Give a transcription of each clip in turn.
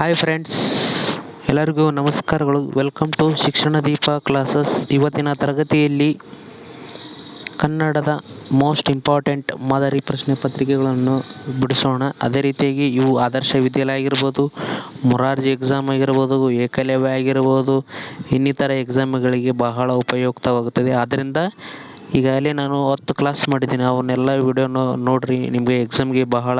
Hi friends, ಎಲ್ಲರಿಗೂ ನಮಸ್ಕಾರಗಳು. Welcome to ಶಿಕ್ಷಣ ದೀಪ ಕ್ಲಾಸಸ್. ಇವತ್ತಿನ ತರಗತಿಯಲ್ಲಿ ಕನ್ನಡದ ಮೋಸ್ಟ್ ಇಂಪಾರ್ಟೆಂಟ್ ಮಾದರಿ ಪ್ರಶ್ನೆ ಪತ್ರಿಕೆಗಳನ್ನು ಬಿಡಿಸೋಣ. ಅದೇ ರೀತಿಯಾಗಿ ಇವು ಆದರ್ಶ ವಿದ್ಯಾಲಯ ಆಗಿರ್ಬೋದು, ಮೊರಾರ್ಜಿ ಎಕ್ಸಾಮ್ ಆಗಿರ್ಬೋದು, ಏಕಲವ್ಯ ಆಗಿರ್ಬೋದು, ಇನ್ನಿತರ ಎಕ್ಸಾಮ್ಗಳಿಗೆ ಬಹಳ ಉಪಯುಕ್ತವಾಗುತ್ತದೆ. ಆದ್ದರಿಂದ ಈಗಾಗಲೇ ನಾನು 10 ಕ್ಲಾಸ್ ಮಾಡಿದ್ದೀನಿ. ಅವನ್ನೆಲ್ಲ ವಿಡಿಯೋನ ನೋಡಿರಿ, ನಿಮಗೆ ಎಕ್ಸಾಮ್ಗೆ ಬಹಳ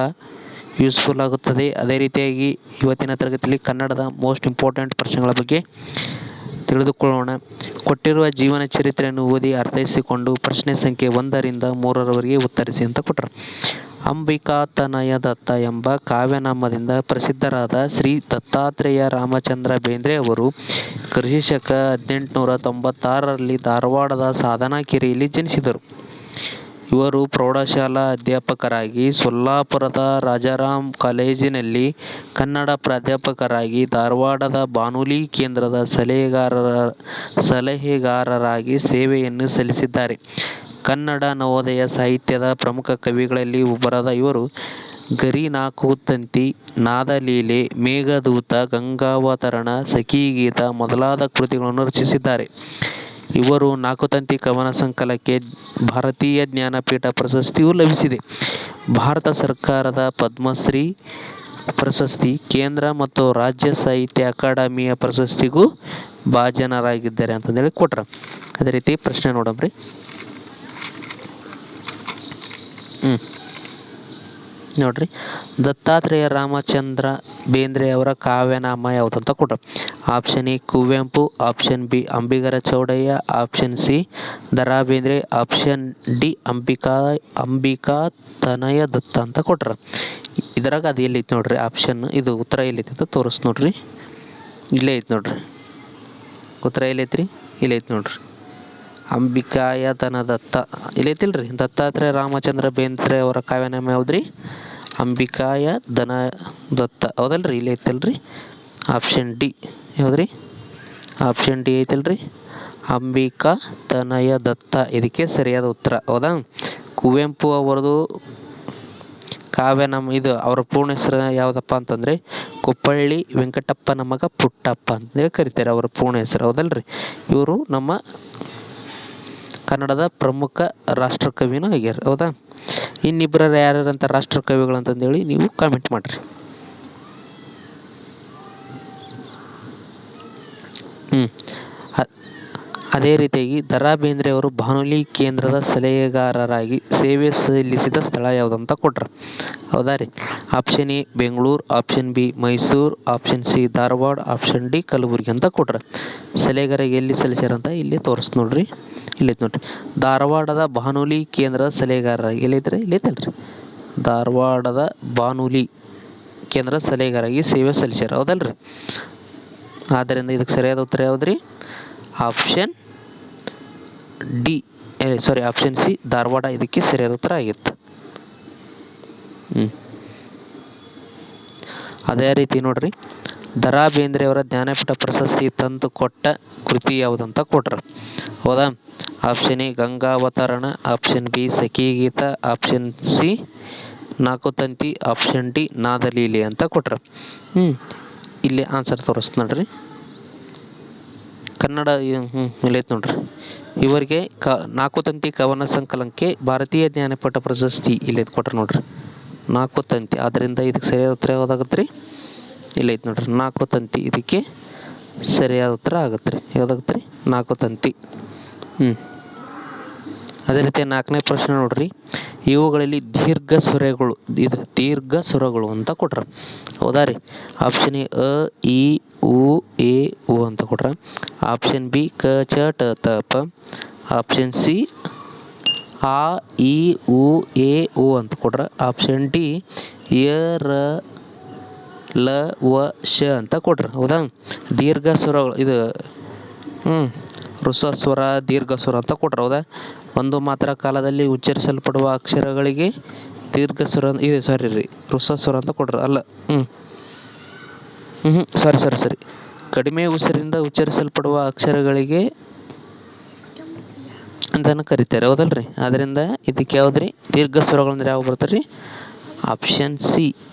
ಯೂಸ್ಫುಲ್ ಆಗುತ್ತದೆ. ಅದೇ ರೀತಿಯಾಗಿ ಇವತ್ತಿನ ತರಗತಿಯಲ್ಲಿ ಕನ್ನಡದ ಮೋಸ್ಟ್ ಇಂಪಾರ್ಟೆಂಟ್ ಪ್ರಶ್ನೆಗಳ ಬಗ್ಗೆ ತಿಳಿದುಕೊಳ್ಳೋಣ. ಕೊಟ್ಟಿರುವ ಜೀವನ ಚರಿತ್ರೆಯನ್ನು ಓದಿ ಅರ್ಥೈಸಿಕೊಂಡು ಪ್ರಶ್ನೆ ಸಂಖ್ಯೆ 1ರಿಂದ 3ರವರೆಗೆ ಉತ್ತರಿಸಿ ಅಂತ ಕೊಟ್ಟರು. ಅಂಬಿಕಾತನಯ ದತ್ತ ಎಂಬ ಕಾವ್ಯನಾಮದಿಂದ ಪ್ರಸಿದ್ಧರಾದ ಶ್ರೀ ದತ್ತಾತ್ರೇಯ ರಾಮಚಂದ್ರ ಬೇಂದ್ರೆ ಅವರು ಕ್ರಿಶಕ 1896ರಲ್ಲಿ ಧಾರವಾಡದ ಸಾಧನಕೆರೆಯಲ್ಲಿ ಜನಿಸಿದರು. ಇವರು ಪ್ರೌಢಶಾಲಾ ಅಧ್ಯಾಪಕರಾಗಿ, ಸೊಲ್ಲಾಪುರದ ರಾಜಾರಾಮ್ ಕಾಲೇಜಿನಲ್ಲಿ ಕನ್ನಡ ಪ್ರಾಧ್ಯಾಪಕರಾಗಿ, ಧಾರವಾಡದ ಬಾನುಲಿ ಕೇಂದ್ರದ ಸಲಹೆಗಾರರಾಗಿ ಸೇವೆಯನ್ನು ಸಲ್ಲಿಸಿದ್ದಾರೆ. ಕನ್ನಡ ನವೋದಯ ಸಾಹಿತ್ಯದ ಪ್ರಮುಖ ಕವಿಗಳಲ್ಲಿ ಒಬ್ಬರಾದ ಇವರು ಗರಿ ನಾಕುತಂತಿ, ನಾದಲೀಲೆ, ಮೇಘದೂತ, ಗಂಗಾವತರಣ, ಸಖೀಗೀತ ಮೊದಲಾದ ಕೃತಿಗಳನ್ನು ರಚಿಸಿದ್ದಾರೆ. ಇವರು ನಾಕುತಂತಿ ಕವನ ಸಂಕಲನಕ್ಕೆ ಭಾರತೀಯ ಜ್ಞಾನಪೀಠ ಪ್ರಶಸ್ತಿಯೂ ಲಭಿಸಿದೆ. ಭಾರತ ಸರ್ಕಾರದ ಪದ್ಮಶ್ರೀ ಪ್ರಶಸ್ತಿ, ಕೇಂದ್ರ ಮತ್ತು ರಾಜ್ಯ ಸಾಹಿತ್ಯ ಅಕಾಡೆಮಿಯ ಪ್ರಶಸ್ತಿಗೂ ಭಾಜನರಾಗಿದ್ದಾರೆ ಅಂತಂದೇಳಿ ಕೊಟ್ರ. ಅದೇ ರೀತಿ ಪ್ರಶ್ನೆ ನೋಡಮ್ರಿ. ನೋಡ್ರಿ, ದತ್ತಾತ್ರೇಯ ರಾಮಚಂದ್ರ ಬೇಂದ್ರೆ ಅವರ ಕಾವ್ಯನಾಮ ಯಾವುದಂತ ಕೊಟ್ರು. Option A Kuvempu, option B Ambigara Chowdaiah, option C Da Ra Bendre, option D Ambikatanaya Datta ಅಂತ ಕೊಟ್ರ. ಇದ್ರಾಗ ಅದು ಎಲ್ಲೈತಿ ನೋಡ್ರಿ ಆಪ್ಷನ್, ಇದು ಉತ್ತರ ಎಲ್ಲೈತಿ ಅಂತ ತೋರಿಸ್ ನೋಡ್ರಿ. ಇಲ್ಲೇ ಐತಿ ನೋಡ್ರಿ ಉತ್ತರ, ಎಲ್ಲೈತ್ರಿ? ಇಲ್ಲೈತಿ ನೋಡ್ರಿ, ಅಂಬಿಕಾಯತನ ದತ್ತ ಇಲ್ಲೈತಿಲ್ರಿ. ದತ್ತಾತ್ರೇಯ ರಾಮಚಂದ್ರ ಬೇಂದ್ರೆ ಅವರ ಕಾವ್ಯನಾಮ ಯಾವ್ದ್ರಿ? ಅಂಬಿಕಾಯ ದನ ದತ್ತ, ಹೌದಲ್ರಿ? ಇಲ್ಲಿ ಐತಲ್ರಿ ಆಪ್ಷನ್ ಡಿ. ಯಾವ್ದ್ರಿ? ಆಪ್ಷನ್ ಡಿ ಐತಲ್ರಿ, ಅಂಬಿಕಾ ತನಯ ದತ್ತ. ಇದಕ್ಕೆ ಸರಿಯಾದ ಉತ್ತರ, ಹೌದಾ? ಕುವೆಂಪು ಅವರದು ಕಾವ್ಯನಾಮ, ಇದು ಅವರ ಪೂರ್ಣ ಹೆಸರು ಯಾವುದಪ್ಪ ಅಂತಂದರೆ ಕುಪ್ಪಳ್ಳಿ ವೆಂಕಟಪ್ಪನ ಮಗ ಪುಟ್ಟಪ್ಪ ಅಂತೇಳಿ ಕರಿತಾರೆ ಅವರ ಪೂರ್ಣ ಹೆಸರು, ಹೌದಲ್ರಿ? ಇವರು ನಮ್ಮ ಕನ್ನಡದ ಪ್ರಮುಖ ರಾಷ್ಟ್ರಕವಿನೂ ಆಗ್ಯಾರ, ಹೌದಾ? ಇನ್ನಿಬ್ಬರ ಯಾರ್ಯಾರಂತ ರಾಷ್ಟ್ರಕವಿಗಳು ಅಂತಂದೇಳಿ ನೀವು ಕಾಮೆಂಟ್ ಮಾಡಿರಿ. ಅದೇ ರೀತಿಯಾಗಿ ದ.ರಾ ಬೇಂದ್ರೆ ಅವರು ಬಾನುಲಿ ಕೇಂದ್ರದ ಸಲಹೆಗಾರರಾಗಿ ಸೇವೆ ಸಲ್ಲಿಸಿದ ಸ್ಥಳ ಯಾವುದಂತ ಕೊಟ್ರ, ಹೌದಾ ರೀ? Option A Bengaluru, option B Mysuru, option C Dharwad, option D Kalaburagi ಅಂತ ಕೊಟ್ರ. ಸಲಹೆಗಾರ ಎಲ್ಲಿ ಸಲ್ಲಿಸ್ಯಾರಂತ ಇಲ್ಲಿ ತೋರಿಸ್ ನೋಡ್ರಿ. ಇಲ್ಲೈತೆ ನೋಡ್ರಿ, ಧಾರವಾಡದ ಬಾನುಲಿ ಕೇಂದ್ರದ ಸಲಹೆಗಾರರಾಗಿ. ಎಲ್ಲೈತ್ರಿ? ಇಲ್ಲೈತಲ್ರಿ, ಧಾರವಾಡದ ಬಾನುಲಿ ಕೇಂದ್ರದ ಸಲಹೆಗಾರಾಗಿ ಸೇವೆ ಸಲ್ಲಿಸ್ಯಾರ, ಹೌದಲ್ರಿ? ಆದ್ದರಿಂದ ಇದಕ್ಕೆ ಸರಿಯಾದ ಉತ್ತರ ಯಾವುದ್ರಿ? Option D, option C Dharwad ಇದಕ್ಕೆ ಸರಿಯಾದ ಉತ್ತರ ಆಗಿತ್ತು. ಅದೇ ರೀತಿ ನೋಡ್ರಿ, ದ.ರಾ ಬೇಂದ್ರೆ ಅವರ ಜ್ಞಾನಪೀಠ ಪ್ರಶಸ್ತಿ ತಂದು ಕೊಟ್ಟ ಕೃತಿ ಯಾವುದಂತ ಕೊಟ್ರ, ಹೌದಾ? Option A Gangavatarana, option B Sakhigeeta, option C Nakutanti, option D Nadaleele ಅಂತ ಕೊಟ್ರ. ಇಲ್ಲಿ ಆನ್ಸರ್ ತೋರಿಸ್ ನೋಡ್ರಿ. ಕನ್ನಡ ಇಲ್ಲೈತೆ ನೋಡ್ರಿ. ಇವರಿಗೆ ನಾಕುತಂತಿ ಕವನ ಸಂಕಲನಕ್ಕೆ ಭಾರತೀಯ ಜ್ಞಾನಪೀಠ ಪ್ರಶಸ್ತಿ ಇಲ್ಲೈತೆ ಕೊಟ್ರ ನೋಡ್ರಿ, ನಾಕುತಂತಿ. ಆದ್ದರಿಂದ ಇದಕ್ಕೆ ಸರಿಯಾದ ಉತ್ತರ ಯಾವುದಾಗತ್ತೆ ರೀ? ಇಲ್ಲೈತೆ ನೋಡ್ರಿ, ನಾಕುತಂತಿ ಇದಕ್ಕೆ ಸರಿಯಾದ ಉತ್ತರ ಆಗತ್ತೆ ರೀ. ಯಾವುದಾಗತ್ತೆ ರೀ? ನಾಕುತಂತಿ. ಅದೇ ರೀತಿ 4ನೇ ಪ್ರಶ್ನೆ ನೋಡ್ರಿ, ಇವುಗಳಲ್ಲಿ ದೀರ್ಘ ಸ್ವರಗಳು ಅಂತ ಕೊಟ್ರ, ಹೌದಾ ರೀ? ಆಪ್ಷನ್ ಎ ಅ, ಇ, ಉ, ಎ, ಉ ಅಂತ ಕೊಟ್ರ. ಆಪ್ಷನ್ ಬಿ ಕ, ಚ, ಟ, ತ, ಪ. ಆಪ್ಷನ್ ಸಿ ಆ, ಇ, ಉ, ಎ, ಉ ಅಂತ ಕೊಟ್ರ. ಆಪ್ಷನ್ ಡಿ ಯ, ರ, ಲ, ವ, ಶ ಅಂತ ಕೊಟ್ರ, ಹೌದಾ? ದೀರ್ಘ ಸ್ವರಗಳು, ಇದು ಹ್ರಸ್ವ ಸ್ವರ, ದೀರ್ಘ ಸ್ವರ ಅಂತ ಕೊಟ್ರ, ಹೌದಾ? ಒಂದು ಮಾತ್ರ ಕಾಲದಲ್ಲಿ ಉಚ್ಚರಿಸಲ್ಪಡುವ ಅಕ್ಷರಗಳಿಗೆ ದೀರ್ಘ ಸ್ವರ, ಇದು ಹ್ರಸ್ವ ಸ್ವರ ಅಂತ ಕೊಟ್ರ. ಅಲ್ಲ, ಸರಿ, ಕಡಿಮೆ ಉಸಿರಿಂದ ಉಚ್ಚರಿಸಲ್ಪಡುವ ಅಕ್ಷರಗಳಿಗೆ ಅಂತಲೂ ಕರಿತಾರೆ, ಹೌದಲ್ರಿ? ಆದ್ದರಿಂದ ಇದಕ್ಕೆ ಯಾವುದ್ರಿ? ದೀರ್ಘ ಸ್ವರಗಳಂದ್ರೆ ಯಾವ ಬರ್ತಾರೆ ರೀ? ಆಪ್ಷನ್ ಸಿ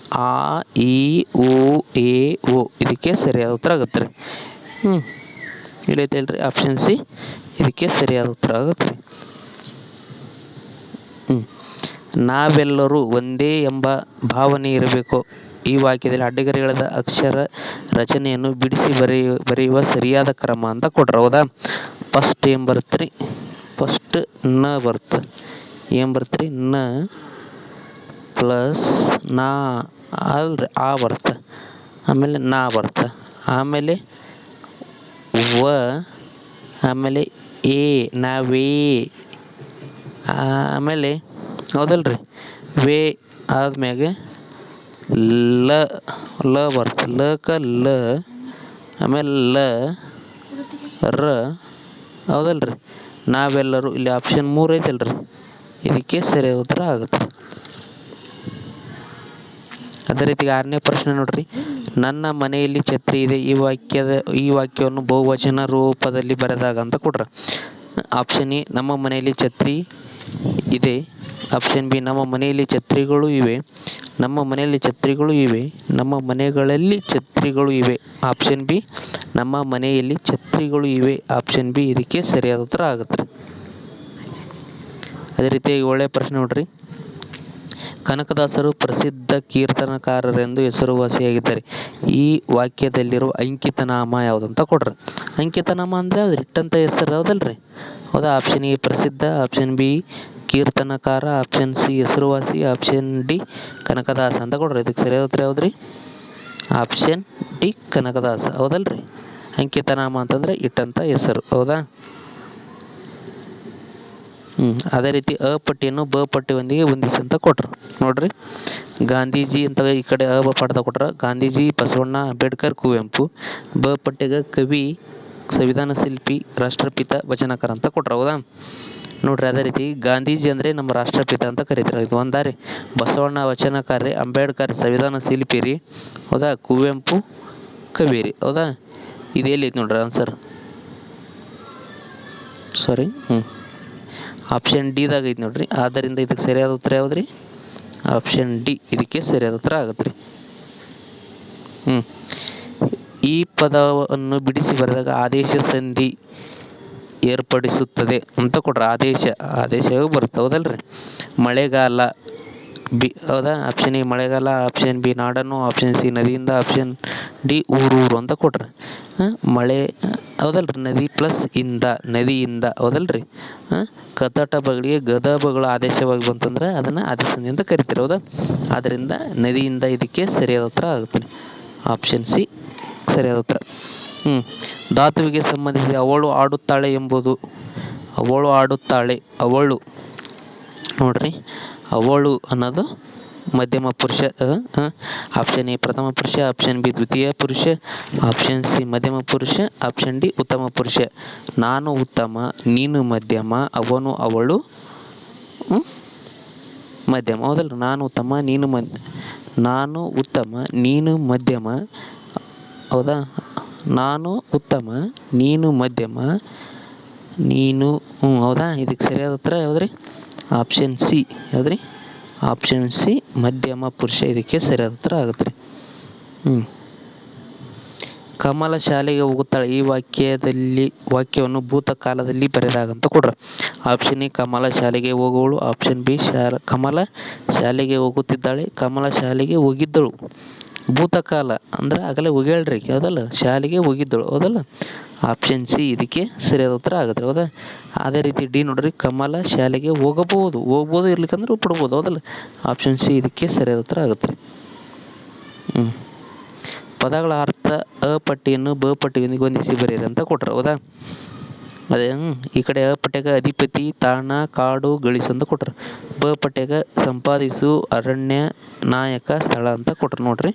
ಆ ಇ ಉ ಎ ಓ ಇದಕ್ಕೆ ಸರಿಯಾದ ಉತ್ತರ ಆಗುತ್ತೆ ರೀ. ಇಲ್ಲೈತಲ್ರಿ ಆಪ್ಷನ್ ಸಿ ಇದಕ್ಕೆ ಸರಿಯಾದ ಉತ್ತರ ಆಗುತ್ತೆ ರೀ. ನಾವೆಲ್ಲರೂ ಒಂದೇ ಎಂಬ ಭಾವನೆ ಇರಬೇಕು. ಈ ವಾಕ್ಯದಲ್ಲಿ ಅಡ್ಡಗೆರೆಗಳಾದ ಅಕ್ಷರ ರಚನೆಯನ್ನು ಬಿಡಿಸಿ ಬರೆಯುವ ಸರಿಯಾದ ಕ್ರಮ ಅಂತ ಕೊಟ್ರ. ಹೌದಾ? ಫಸ್ಟ್ ಏನು ಬರುತ್ತೆ ರೀ? ಫಸ್ಟ್ ನ ಬರುತ್ತೆ. ಏನು ಬರುತ್ತೆ ರೀ? ನ ಪ್ಲಸ್ ನಾ ಅಲ್ರಿ ಆ ಬರುತ್ತೆ. ಆಮೇಲೆ ನಾ ಬರುತ್ತೆ. ಆಮೇಲೆ ವ, ಆಮೇಲೆ ಎ ನಾವೇ, ಆಮೇಲೆ ಹೌದಲ್ರಿ ವೇ ಆದ್ಮ್ಯಾಗೆ ಲ ಲ ಬರುತ್ತೆ. ಲಕ ಲ, ಆಮೇಲೆ ಲ ರ ಹೌದಲ್ರಿ ನಾವೆಲ್ಲರೂ. ಇಲ್ಲಿ ಆಪ್ಷನ್ 3 ಐತಲ್ರಿ ಇದಕ್ಕೆ ಸರಿಯಾದ ಉತ್ತರ ಆಗುತ್ತೆ. ಅದೇ ರೀತಿ 6ನೇ ಪ್ರಶ್ನೆ ನೋಡ್ರಿ. ನನ್ನ ಮನೆಯಲ್ಲಿ ಛತ್ರಿ ಇದೆ. ಈ ವಾಕ್ಯವನ್ನು ಬಹುವಚನ ರೂಪದಲ್ಲಿ ಬರೆದಾಗ ಅಂತ ಕೊಟ್ರ. ಆಪ್ಷನ್ ಎ ನಮ್ಮ ಮನೆಯಲ್ಲಿ ಛತ್ರಿ ಇದೆ. ಆಪ್ಷನ್ ಬಿ ನಮ್ಮ ಮನೆಯಲ್ಲಿ ಛತ್ರಿಗಳು ಇವೆ. ನಮ್ಮ ಮನೆಯಲ್ಲಿ ಛತ್ರಿಗಳು ಇವೆ. ನಮ್ಮ ಮನೆಗಳಲ್ಲಿ ಛತ್ರಿಗಳು ಇವೆ. ಆಪ್ಷನ್ ಬಿ ನಮ್ಮ ಮನೆಯಲ್ಲಿ ಛತ್ರಿಗಳು ಇವೆ. ಆಪ್ಷನ್ ಬಿ ಇದಕ್ಕೆ ಸರಿಯಾದ ಉತ್ತರ ಆಗುತ್ತೆ. ಅದೇ ರೀತಿ 7ನೇ ಪ್ರಶ್ನೆ ನೋಡ್ರಿ. ಕನಕದಾಸರು ಪ್ರಸಿದ್ಧ ಕೀರ್ತನಕಾರರೆಂದು ಹೆಸರುವಾಸಿಯಾಗಿದ್ದಾರೆ. ಈ ವಾಕ್ಯದಲ್ಲಿರುವ ಅಂಕಿತನಾಮ ಯಾವುದಂತ ಕೊಡ್ರಿ. ಅಂಕಿತನಾಮ ಅಂದರೆ ಅದು ಇಟ್ಟಂಥ ಹೆಸರು ಹೌದಲ್ರಿ. ಹೌದಾ? ಆಪ್ಷನ್ ಎ ಪ್ರಸಿದ್ಧ, ಆಪ್ಷನ್ ಬಿ ಕೀರ್ತನಕಾರ, ಆಪ್ಷನ್ ಸಿ ಹೆಸರುವಾಸಿ, ಆಪ್ಷನ್ ಡಿ ಕನಕದಾಸ ಅಂತ ಕೊಡ್ರಿ. ಇದಕ್ಕೆ ಸರಿಯಾದ ಉತ್ತರ ಯಾವ್ದ್ರಿ? Option D Kanakadasa. ಹೌದಲ್ರಿ? ಅಂಕಿತನಾಮ ಅಂತಂದ್ರೆ ಇಟ್ಟಂಥ ಹೆಸರು. ಹೌದಾ? ಅದೇ ರೀತಿ ಅ ಪಟ್ಟಿಯನ್ನು ಬ ಪಟ್ಟಿಯೊಂದಿಗೆ ಹೊಂದಿಸಿ ಅಂತ ಕೊಟ್ರು ನೋಡ್ರಿ. ಗಾಂಧೀಜಿ ಅಂತ ಈ ಕಡೆ ಅ ಬ ಪಾಠದ ಕೊಟ್ರ. ಗಾಂಧೀಜಿ, ಬಸವಣ್ಣ, ಅಂಬೇಡ್ಕರ್, ಕುವೆಂಪು. ಬ ಪಟ್ಟಿಗೆ ಕವಿ, ಸಂವಿಧಾನ ಶಿಲ್ಪಿ, ರಾಷ್ಟ್ರಪಿತ, ವಚನಕಾರ ಅಂತ ಕೊಟ್ರ. ಹೌದಾ? ನೋಡ್ರಿ ಅದೇ ರೀತಿ ಗಾಂಧೀಜಿ ಅಂದರೆ ನಮ್ಮ ರಾಷ್ಟ್ರಪಿತ ಅಂತ ಕರೀತಾರೆ. ಇದು ಒಂದಾರಿ. ಬಸವಣ್ಣ ವಚನಕಾರ ರೀ, ಅಂಬೇಡ್ಕರ್ ಸಂವಿಧಾನ ಶಿಲ್ಪಿ ರೀ. ಹೌದಾ? ಕುವೆಂಪು ಕವಿ ರೀ. ಹೌದಾ? ಇದು ಎಲ್ಲೈತೆ ನೋಡ್ರಿ ಆನ್ಸರ್. ಸಾರಿ ಆಪ್ಷನ್ ಡಿದಾಗ ಐತೆ ನೋಡ್ರಿ. ಆದ್ದರಿಂದ ಇದಕ್ಕೆ ಸರಿಯಾದ ಉತ್ತರ ಯಾವ್ದ್ರಿ? ಆಪ್ಷನ್ ಡಿ ಇದಕ್ಕೆ ಸರಿಯಾದ ಉತ್ತರ ಆಗತ್ತೆ ರೀ. ಈ ಪದವನ್ನು ಬಿಡಿಸಿ ಬರೆದಾಗ ಆದೇಶ ಸಂಧಿ ಏರ್ಪಡಿಸುತ್ತದೆ ಅಂತ ಕೊಟ್ರ. ಆದೇಶ ಬರುತ್ತೆ. ಹೌದಲ್ರಿ? ಮಳೆಗಾಲ ಬಿ. ಹೌದಾ? ಆಪ್ಷನ್ ಎ ಮಳೆಗಾಲ, ಆಪ್ಷನ್ ಬಿ ನಾಡನ್ನು, ಆಪ್ಷನ್ ಸಿ ನದಿಯಿಂದ, ಆಪ್ಷನ್ ಡಿ ಊರೂರು ಅಂತ ಕೊಟ್ರೆ. ಮಳೆ ಹೌದಲ್ರಿ ನದಿ ಪ್ಲಸ್ ಇಂದ ನದಿಯಿಂದ. ಹೌದಲ್ರಿ? ಕತಟ ಬಗಳಿಗೆ ಗದ ಬಗಳು ಆದೇಶವಾಗಿ ಬಂತಂದ್ರೆ ಅದನ್ನು ಆದೇಶದಿಂದ ಅಂತ ಕರಿತಾರೆ. ಹೌದಾ? ಆದ್ದರಿಂದ ನದಿಯಿಂದ ಇದಕ್ಕೆ ಸರಿಯಾದ ಉತ್ತರ ಆಗುತ್ತೆ. ಆಪ್ಷನ್ ಸಿ ಸರಿಯಾದ ಉತ್ತರ. ಧಾತುವಿಗೆ ಸಂಬಂಧಿಸಿ ಅವಳು ಆಡುತ್ತಾಳೆ ಎಂಬುದು. ಅವಳು ಆಡುತ್ತಾಳೆ. ಅವಳು ನೋಡ್ರಿ ಅವಳು ಅನ್ನೋದು ಮಧ್ಯಮ ಪುರುಷ. ಆಪ್ಷನ್ ಎ ಪ್ರಥಮ ಪುರುಷ, ಆಪ್ಷನ್ ಬಿ ದ್ವಿತೀಯ ಪುರುಷ, ಆಪ್ಷನ್ ಸಿ ಮಧ್ಯಮ ಪುರುಷ, ಆಪ್ಷನ್ ಡಿ ಉತ್ತಮ ಪುರುಷ. ನಾನು ಉತ್ತಮ, ನೀನು ಮಧ್ಯಮ, ಅವನು ಅವಳು ಮಧ್ಯಮ. ಹೌದಲ್ಲ? ನಾನು ಉತ್ತಮ, ನಾನು ಉತ್ತಮ, ನೀನು ಮಧ್ಯಮ. ಹೌದಾ? ನಾನು ಉತ್ತಮ, ನೀನು ಮಧ್ಯಮ, ನೀನು ಹೌದಾ? ಇದಕ್ಕೆ ಸರಿಯಾದ ಉತ್ತರ ಯಾವ್ದ್ರಿ? Option C. ಯಾವ್ದ್ರಿ? ಆಪ್ಷನ್ ಸಿ ಮಧ್ಯಮ ಪುರುಷ ಇದಕ್ಕೆ ಸರಿಯಾದ ಉತ್ತರ ಆಗುತ್ತೆ ರೀ. ಕಮಲ ಶಾಲೆಗೆ ಹೋಗುತ್ತಾಳೆ. ಈ ವಾಕ್ಯವನ್ನು ಭೂತಕಾಲದಲ್ಲಿ ಬರೆದಾಗಂತ ಕೊಡ್ರ. ಆಪ್ಷನ್ ಎ ಕಮಲ ಶಾಲೆಗೆ ಹೋಗುವಳು, ಆಪ್ಷನ್ ಬಿ ಕಮಲ ಶಾಲೆಗೆ ಹೋಗುತ್ತಿದ್ದಾಳೆ, ಕಮಲ ಶಾಲೆಗೆ ಹೋಗಿದ್ದಳು. ಭೂತಕಾಲ ಅಂದ್ರೆ ಆಗಲೇ ಹೋಗ್ಯಾಳ್ರಿ. ಹೌದಲ್ಲ? ಶಾಲೆಗೆ ಹೋಗಿದ್ದಳು. ಹೌದಲ್ಲ? ಆಪ್ಷನ್ ಸಿ ಇದಕ್ಕೆ ಸರಿಯಾದ ಉತ್ತರ ಆಗುತ್ತೆ. ಹೌದಾ? ಅದೇ ರೀತಿ ಡಿ ನೋಡ್ರಿ, ಕಮಲ ಶಾಲೆಗೆ ಹೋಗ್ಬೋದು ಇರ್ಲಿಕ್ಕಂದ್ರೆ ಬಿಡ್ಬೋದು. ಹೌದಲ್ಲ? ಆಪ್ಷನ್ ಸಿ ಇದಕ್ಕೆ ಸರಿಯಾದ ಉತ್ತರ ಆಗುತ್ತೆ. ಪದಗಳ ಅರ್ಥ ಅ ಪಟ್ಟಿಯನ್ನು ಬ ಪಟ್ಟಿಯೊಂದಿಗೆ ಹೊಂದಿಸಿ ಬರೆಯಿರಿ ಅಂತ ಕೊಟ್ರು. ಹೌದಾ? ಅದೇ ಈ ಕಡೆ ಅ ಪಟ್ಯಾಗ ಅಧಿಪತಿ, ತಾಣ, ಕಾಡು, ಗಳಿಸು ಅಂತ ಕೊಟ್ರು. ಬ ಪಟ್ಯಾಗ ಸಂಪಾದಿಸು, ಅರಣ್ಯ, ನಾಯಕ, ಸ್ಥಳ ಅಂತ ಕೊಟ್ರು. ನೋಡ್ರಿ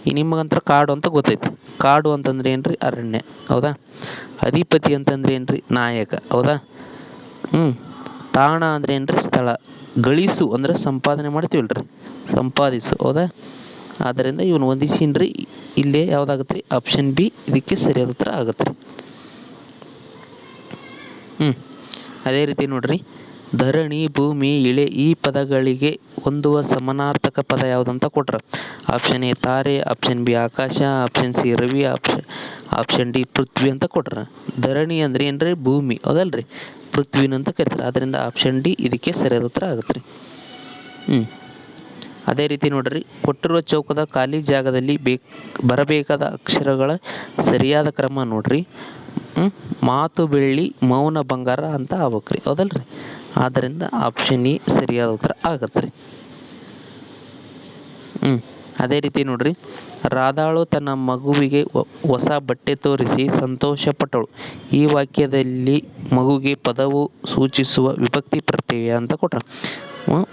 ಈ ನಿಮಗಂತರ ಕಾಡು ಅಂತ ಗೊತ್ತೈತಿ. ಕಾಡು ಅಂತಂದ್ರೆ ಏನ್ರಿ? ಅರಣ್ಯ. ಹೌದಾ? ಅಧಿಪತಿ ಅಂತಂದ್ರೆ ಏನ್ರಿ? ನಾಯಕ. ಹೌದಾ? ತಾಣ ಅಂದ್ರೆ ಏನ್ರಿ? ಸ್ಥಳ. ಗಳಿಸು ಅಂದ್ರೆ ಸಂಪಾದನೆ ಮಾಡ್ತೀವಲ್ರಿ, ಸಂಪಾದಿಸು. ಹೌದಾ? ಆದ್ದರಿಂದ ಇವನು ಹೊಂದಿಸಿನ್ರಿ. ಇಲ್ಲೇ ಯಾವ್ದಾಗತ್ತೆ ರೀ? ಆಪ್ಷನ್ ಬಿ ಇದಕ್ಕೆ ಸರಿಯಾದ ಉತ್ತರ ಆಗತ್ತೆ ರೀ. ಅದೇ ರೀತಿ ನೋಡ್ರಿ, ಧರಣಿ, ಭೂಮಿ, ಇಳೆ ಈ ಪದಗಳಿಗೆ ಹೊಂದುವ ಸಮಾನಾರ್ಥಕ ಪದ ಯಾವುದಂತ ಕೊಟ್ರ. ಆಪ್ಷನ್ ಎ ತಾರೆ, ಆಪ್ಷನ್ ಬಿ ಆಕಾಶ, ಆಪ್ಷನ್ ಸಿ ರವಿ, ಆಪ್ಷನ್ ಡಿ ಪೃಥ್ವಿ ಅಂತ ಕೊಟ್ರ. ಧರಣಿ ಅಂದ್ರೆ ಏನ್ರಿ? ಭೂಮಿ, ಹೌದಲ್ರಿ? ಪೃಥ್ವಿನ ಅಂತ ಕರೀತಾರೆ. ಆದ್ದರಿಂದ ಆಪ್ಷನ್ ಡಿ ಇದಕ್ಕೆ ಸರಿಯಾದ ಉತ್ತರ ಆಗುತ್ತೆ ರೀ. ಅದೇ ರೀತಿ ನೋಡ್ರಿ, ಕೊಟ್ಟಿರುವ ಚೌಕದ ಖಾಲಿ ಜಾಗದಲ್ಲಿ ಬರಬೇಕಾದ ಅಕ್ಷರಗಳ ಸರಿಯಾದ ಕ್ರಮ ನೋಡ್ರಿ. ಮಾತು ಬೆಳ್ಳಿ, ಮೌನ ಬಂಗಾರ ಅಂತ ಆಗ್ಬೇಕ್ರಿ, ಹೌದಲ್ರಿ? ಆದ್ದರಿಂದ ಆಪ್ಷನ್ ಎ ಸರಿಯಾದ ಉತ್ತರ ಆಗತ್ತೆ ರೀ. ಅದೇ ರೀತಿ ನೋಡ್ರಿ, ರಾಧಾಳು ತನ್ನ ಮಗುವಿಗೆ ಹೊಸ ಬಟ್ಟೆ ತೋರಿಸಿ ಸಂತೋಷಪಟ್ಟಳು. ಈ ವಾಕ್ಯದಲ್ಲಿ ಮಗುವಿಗೆ ಪದವು ಸೂಚಿಸುವ ವಿಭಕ್ತಿ ಪ್ರತ್ಯಯ ಅಂತ ಕೊಟ್ರ.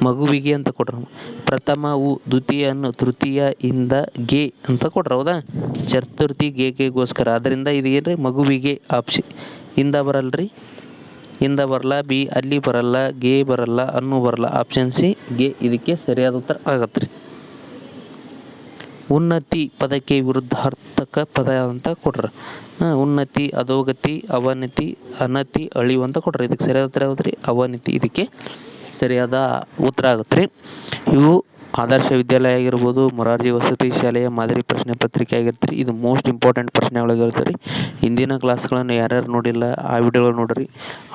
ಮಗುವಿಗೆ ಅಂತ ಕೊಟ್ರ. ಪ್ರಥಮವು ದ್ವಿತೀಯನ್ನು ತೃತೀಯ ಇಂದ ಗೆ ಅಂತ ಕೊಟ್ರ, ಹೌದಾ? ಚತುರ್ಥಿ ಗೆಗೋಸ್ಕರ. ಅದರಿಂದ ಇದು ಏನ್ರಿ? ಮಗುವಿಗೆ. ಆಪ್ಷನ್ ಇಂದ ಬರಲ್ರಿ, ಇಂದ ಬರಲ್ಲ. ಬಿ ಅಲ್ಲಿ ಬರಲ್ಲ, ಗೆ ಬರಲ್ಲ, ಅನ್ನು ಬರಲ್ಲ. ಆಪ್ಷನ್ ಸಿ ಗೆ ಇದಕ್ಕೆ ಸರಿಯಾದ ಉತ್ತರ ಆಗತ್ತೆ ರೀ. ಉನ್ನತಿ ಪದಕ್ಕೆ ವಿರುದ್ಧಾರ್ಥಕ ಪದ ಅಂತ ಕೊಟ್ರ. ಉನ್ನತಿ, ಅಧೋಗತಿ, ಅವನತಿ, ಅನತಿ, ಅಳಿವು ಅಂತ ಕೊಟ್ರ. ಇದಕ್ಕೆ ಸರಿಯಾದ ಉತ್ತರ ಯಾವ್ದು ರೀ? ಅವನತಿ ಇದಕ್ಕೆ ಸರಿಯಾದ ಉತ್ತರ ಆಗುತ್ತೆ ರೀ. ಇವು ಆದರ್ಶ ವಿದ್ಯಾಲಯ ಆಗಿರ್ಬೋದು, ಮೊರಾರ್ಜಿ ವಸತಿ ಶಾಲೆಯ ಮಾದರಿ ಪ್ರಶ್ನೆ ಪತ್ರಿಕೆ ಆಗಿರ್ತೀರಿ. ಇದು ಮೋಸ್ಟ್ ಇಂಪಾರ್ಟೆಂಟ್ ಪ್ರಶ್ನೆಗಳಾಗಿರುತ್ತೆ ರೀ. ಹಿಂದಿನ ಕ್ಲಾಸ್ಗಳನ್ನು ಯಾರ್ಯಾರು ನೋಡಿಲ್ಲ ಆ ವಿಡಿಯೋಗಳು ನೋಡಿರಿ.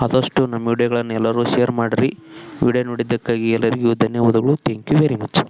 ಆದಷ್ಟು ನಮ್ಮ ವಿಡಿಯೋಗಳನ್ನು ಎಲ್ಲರೂ ಶೇರ್ ಮಾಡಿರಿ. ವಿಡಿಯೋ ನೋಡಿದ್ದಕ್ಕಾಗಿ ಎಲ್ಲರಿಗೂ ಧನ್ಯವಾದಗಳು. Thank you very much.